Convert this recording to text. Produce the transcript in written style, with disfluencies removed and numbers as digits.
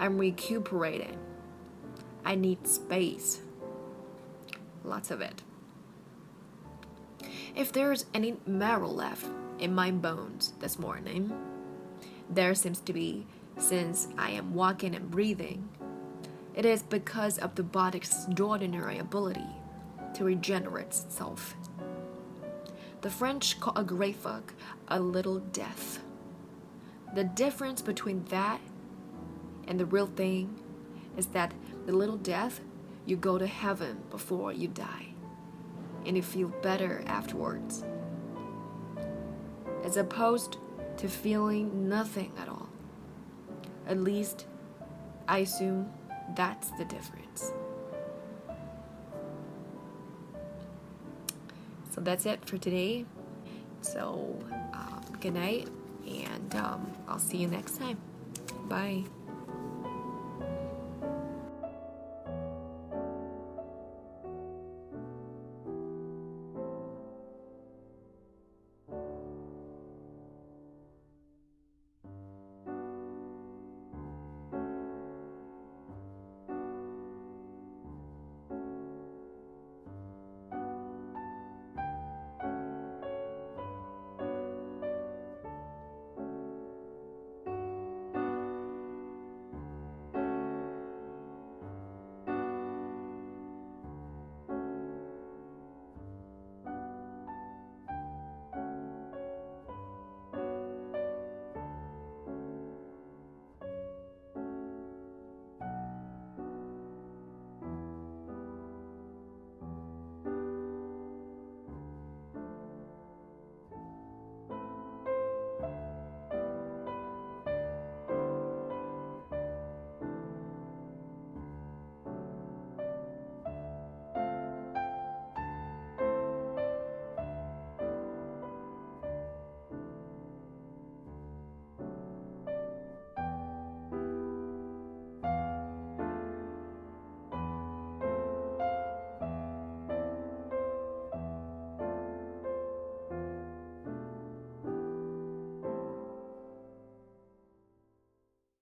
I'm recuperating. I need space. Lots of it. If there's any marrow left in my bones this morning, there seems to be since I am walking and breathing. It is because of the body's extraordinary ability to regenerate itself. The French call a great fuck a little death. The difference between that and the real thing is that the little death, you go to heaven before you die, and you feel better afterwards, as opposed to feeling nothing at all. At least, I assume that's the difference. So that's it for today. So good night, and I'll see you next time. Bye.